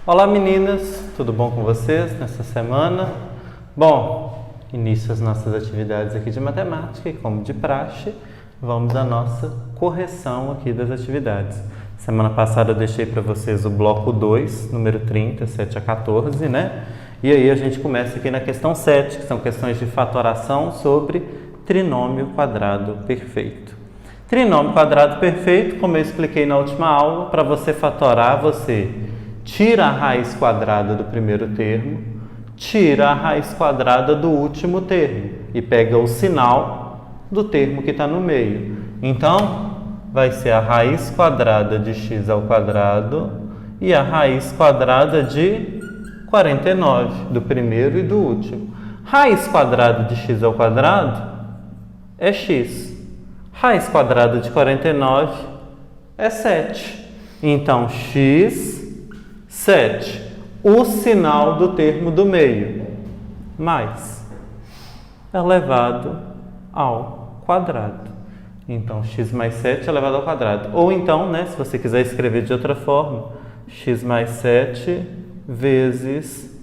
Olá meninas, tudo bom com vocês nessa semana? Bom, início as nossas atividades aqui de matemática e como de praxe, vamos à nossa correção aqui das atividades. Semana passada eu deixei para vocês o bloco 2, número 30, 7 a 14, né? E aí a gente começa aqui na questão 7, que são questões de fatoração sobre trinômio quadrado perfeito. Trinômio quadrado perfeito, como eu expliquei na última aula, para você fatorar, você tira a raiz quadrada do primeiro termo, tira a raiz quadrada do último termo e pega o sinal do termo que está no meio. Então, vai ser a raiz quadrada de x ao quadrado e a raiz quadrada de 49, do primeiro e do último. Raiz quadrada de x ao quadrado é x. Raiz quadrada de 49 é 7. Então, x, 7. O sinal do termo do meio, mais, elevado ao quadrado. Então, x mais 7 elevado ao quadrado. Ou então, né, se você quiser escrever de outra forma, x mais 7 vezes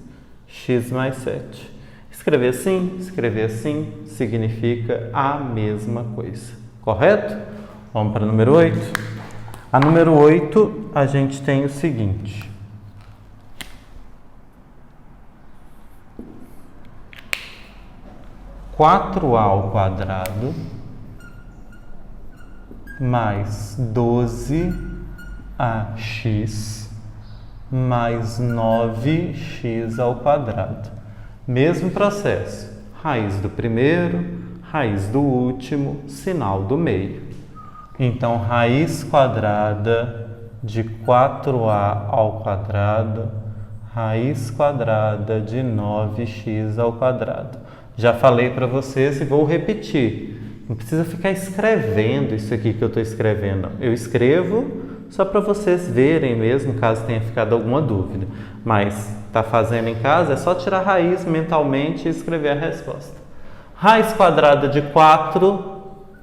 x mais 7. Escrever assim, significa a mesma coisa. Correto? Vamos para a número 8. A número 8, a gente tem o seguinte. Quatro a ao quadrado mais 12ax mais 9x ao quadrado. Mesmo processo. Raiz do primeiro, raiz do último, sinal do meio. Então, raiz quadrada de 4a ao quadrado, raiz quadrada de 9x ao quadrado. Já falei para vocês e vou repetir. Não precisa ficar escrevendo isso aqui que eu estou escrevendo. Eu escrevo só para vocês verem mesmo, caso tenha ficado alguma dúvida. Mas está fazendo em casa, é só tirar a raiz mentalmente e escrever a resposta. Raiz quadrada de 4,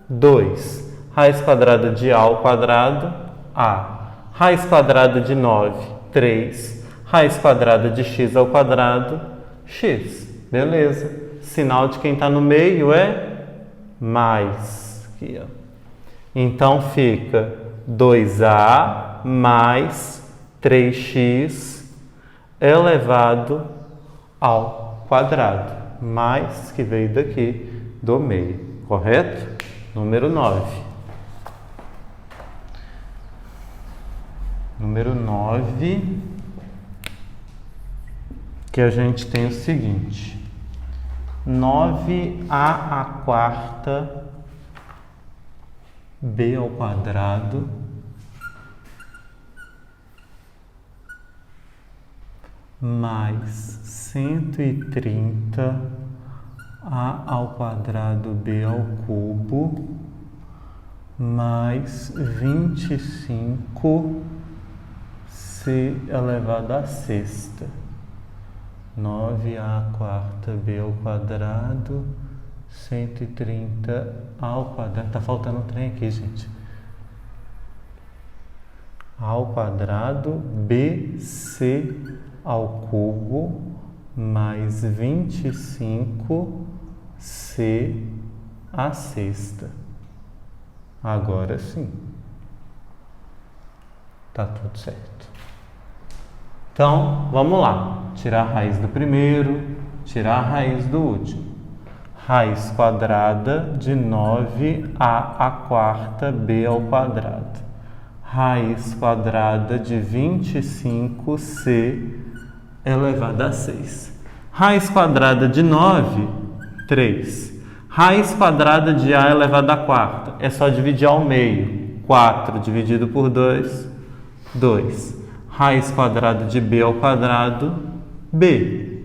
2. Raiz quadrada de a ao quadrado, a. Raiz quadrada de 9, 3. Raiz quadrada de x ao quadrado, x. Beleza. Sinal de quem está no meio é mais. Aqui, ó. Então fica 2a mais 3x elevado ao quadrado. Mais que veio daqui do meio. Correto? Número 9. Número 9, que a gente tem o seguinte. 9a à quarta b ao quadrado mais 130 a ao quadrado b ao cubo mais 25 c elevado à sexta. 9a à quarta b ao quadrado, 130 ao quadrado. Tá faltando um trem aqui, gente. Ao quadrado, bc ao cubo, mais 25c à sexta. Agora sim. Tá tudo certo. Então, vamos lá. Tirar a raiz do primeiro, tirar a raiz do último. Raiz quadrada de 9a à quarta b ao quadrado. Raiz quadrada de 25c elevado a 6. Raiz quadrada de 9, 3. Raiz quadrada de a elevado à quarta. É só dividir ao meio. 4 dividido por 2, 2. Raiz quadrada de b ao quadrado, b.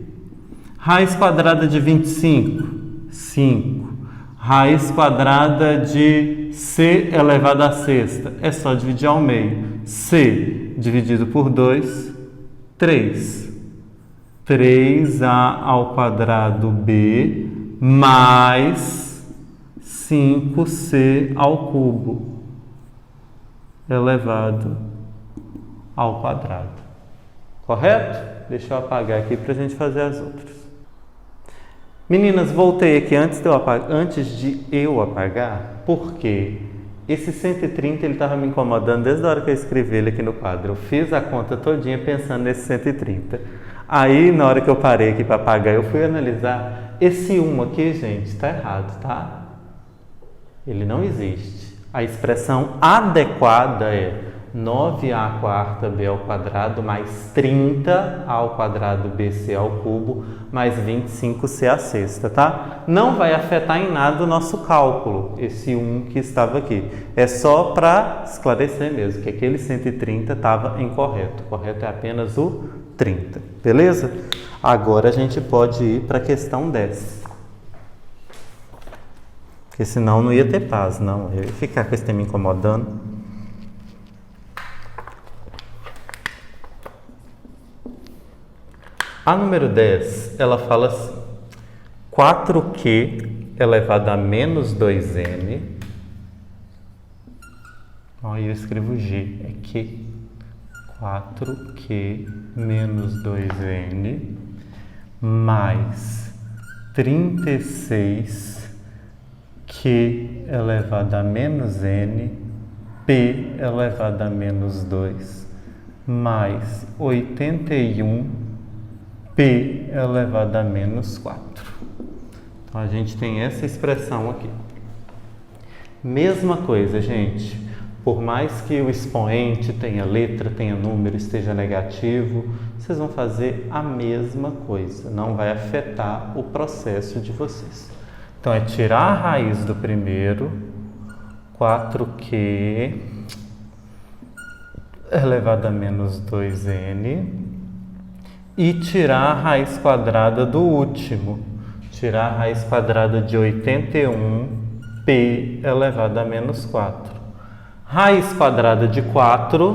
Raiz quadrada de 25, 5. Raiz quadrada de c elevado à sexta. É só dividir ao meio. C dividido por 2, 3. 3a ao quadrado b mais 5c ao cubo elevado ao quadrado. Correto? Deixa eu apagar aqui para a gente fazer as outras. Meninas, voltei aqui antes de eu apagar, porque esse 130 ele estava me incomodando desde a hora que eu escrevi ele aqui no quadro. Eu fiz a conta todinha pensando nesse 130. Aí, na hora que eu parei aqui para apagar, eu fui analisar. Esse 1 aqui, gente, está errado, tá? Ele não existe. A expressão adequada é 9a quarta b ao quadrado mais 30a ao quadrado bc ao cubo mais 25c à sexta, tá? Não vai afetar em nada o nosso cálculo, esse 1 que estava aqui. É só para esclarecer mesmo que aquele 130 estava incorreto. O correto é apenas o 30, beleza? Agora a gente pode ir para a questão 10. Porque senão não ia ter paz, não. Eu ia ficar com esse tema incomodando. A número 10, ela fala assim, 4q elevado a menos 2n, ó, eu escrevo g, é q, 4q menos 2n, mais 36q elevado a menos n, p elevado a menos 2, mais 81 p elevado a menos 4. Então, a gente tem essa expressão aqui. Mesma coisa, gente. Por mais que o expoente tenha letra, tenha número, esteja negativo, vocês vão fazer a mesma coisa. Não vai afetar o processo de vocês. Então, é tirar a raiz do primeiro, 4q elevado a menos 2n, e tirar a raiz quadrada do último. Tirar a raiz quadrada de 81p elevado a menos 4. Raiz quadrada de 4,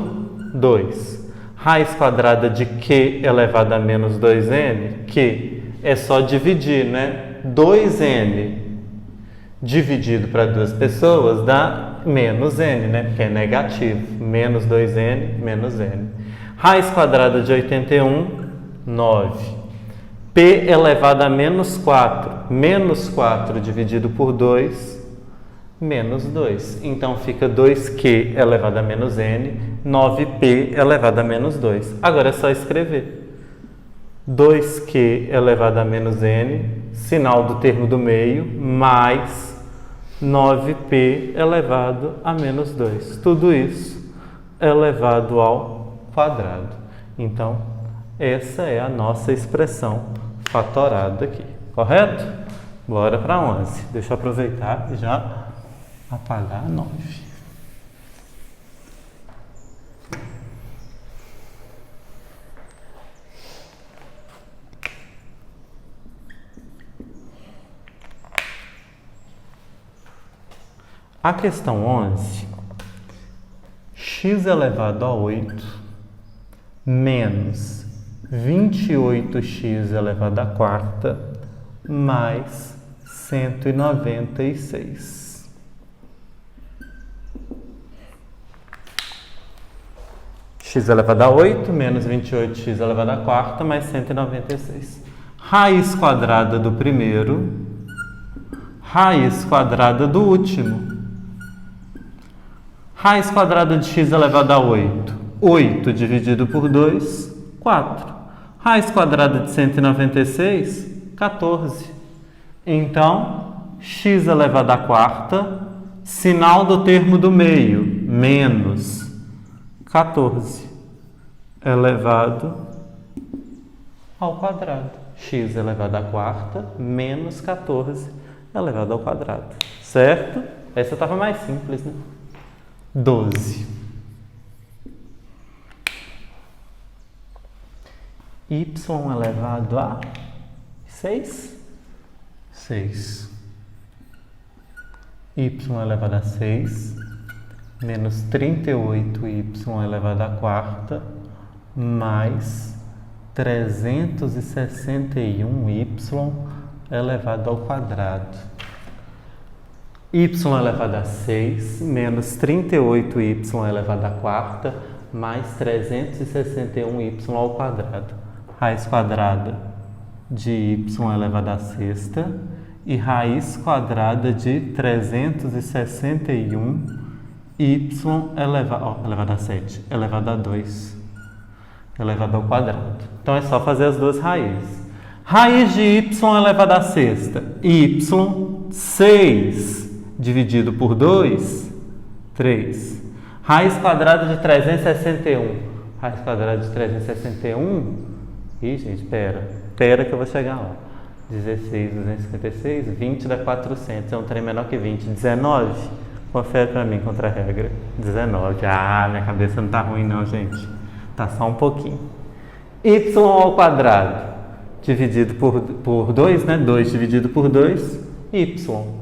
2. Raiz quadrada de q elevado a menos 2n, q é só dividir, né? 2n dividido para duas pessoas dá menos n, né? Porque é negativo. Menos 2n, menos n. Raiz quadrada de 81, 9. P elevado a menos 4. Menos 4 dividido por 2, menos 2. Então, fica 2q elevado a menos n, 9p elevado a menos 2. Agora é só escrever. 2q elevado a menos n, sinal do termo do meio, mais 9p elevado a menos 2. Tudo isso elevado ao quadrado. Então, essa é a nossa expressão fatorada aqui, correto? Bora para 11. Deixa eu aproveitar e já apagar a 9. A questão 11, x elevado a 8 menos 28x elevado à quarta mais 196. X elevado a 8 menos 28x elevado à quarta mais 196. Raiz quadrada do primeiro, raiz quadrada do último. Raiz quadrada de x elevado a 8. 8 dividido por 2, 4. Raiz quadrada de 196, 14. Então, x elevado à quarta, sinal do termo do meio, menos 14 elevado ao quadrado. X elevado à quarta, menos 14 elevado ao quadrado. Certo? Essa estava mais simples, né? 12. Y elevado a 6. 6. Y elevado a 6 menos 38y elevado à quarta mais 361y elevado ao quadrado. Y elevado a 6 menos 38y elevado à quarta mais 361y ao quadrado. Raiz quadrada de y elevado à sexta e raiz quadrada de 361 y elevado a 7, elevado a 2, elevado ao quadrado. Então é só fazer as duas raízes. Raiz de y elevado à sexta, y, 6 dividido por 2, 3. Raiz quadrada de 361, raiz quadrada de 361, ih, gente, espera que eu vou chegar lá. 16, 256, 20 dá 400, é um trem menor que 20, 19. Confere para mim contra a regra. 19. Ah, minha cabeça não tá ruim não, gente. Tá só um pouquinho. Y ao quadrado dividido por 2, né? 2 dividido por 2, y.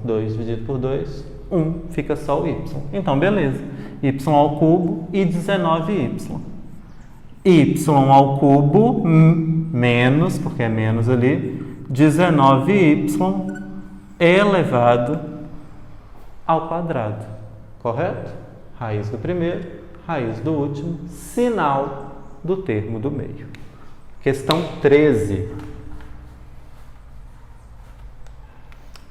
2 dividido por 2, 1. Fica só o y. Então, beleza. Y ao cubo e 19y. Y ao cubo menos, porque é menos ali, 19y elevado ao quadrado, correto? Raiz do primeiro, raiz do último, sinal do termo do meio. Questão 13.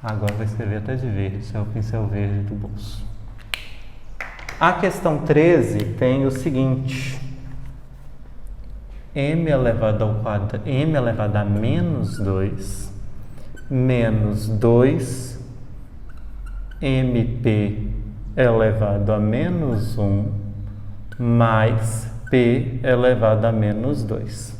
Agora vou escrever até de verde, é o pincel verde do bolso. A questão 13 tem o seguinte: m elevado ao quadrado, m elevado a menos 2, menos 2 mp elevado a menos 1 mais p elevado a menos 2.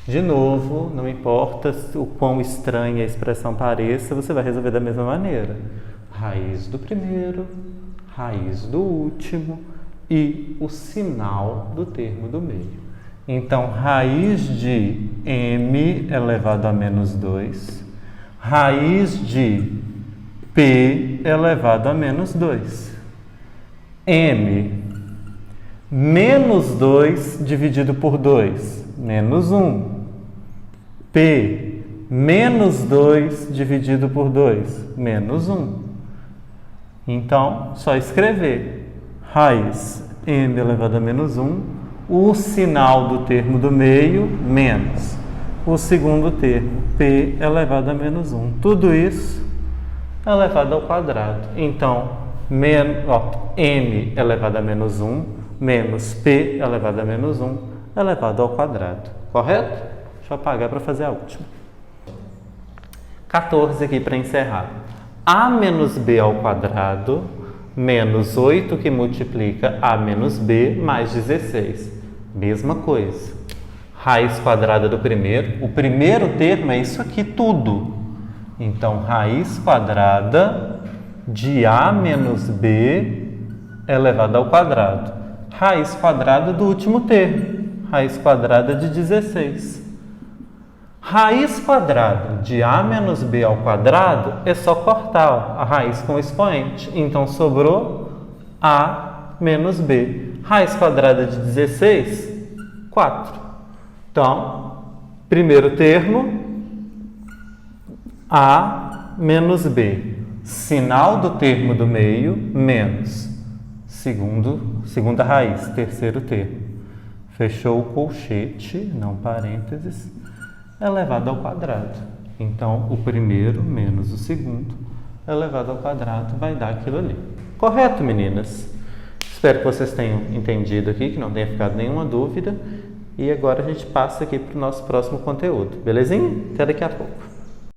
De novo, não importa o quão estranha a expressão pareça, você vai resolver da mesma maneira. Raiz do primeiro, raiz do último e o sinal do termo do meio. Então, raiz de m elevado a menos 2, raiz de p elevado a menos 2. M, menos 2 dividido por 2, menos 1. P, menos 2 dividido por 2, menos 1. Então, só escrever raiz m elevado a menos 1, o sinal do termo do meio, menos o segundo termo, p elevado a menos 1. Tudo isso elevado ao quadrado. Então, m elevado a menos 1 menos p elevado a menos 1 elevado ao quadrado. Correto? Deixa eu apagar para fazer a última. 14 aqui para encerrar. A menos b ao quadrado menos 8 que multiplica a menos b mais 16. Mesma coisa. Raiz quadrada do primeiro. O primeiro termo é isso aqui tudo. Então, raiz quadrada de a menos b elevado ao quadrado. Raiz quadrada do último termo. Raiz quadrada de 16. Raiz quadrada de a menos b ao quadrado é só cortar a raiz com o expoente. Então, sobrou a menos b. Raiz quadrada de 16, 4. Então, primeiro termo, a menos b. Sinal do termo do meio, menos. Segunda raiz, terceiro termo. Fechou o colchete, não parênteses, elevado ao quadrado. Então, o primeiro menos o segundo elevado ao quadrado vai dar aquilo ali. Correto, meninas? Espero que vocês tenham entendido aqui, que não tenha ficado nenhuma dúvida. E agora a gente passa aqui para o nosso próximo conteúdo. Belezinha? Até daqui a pouco.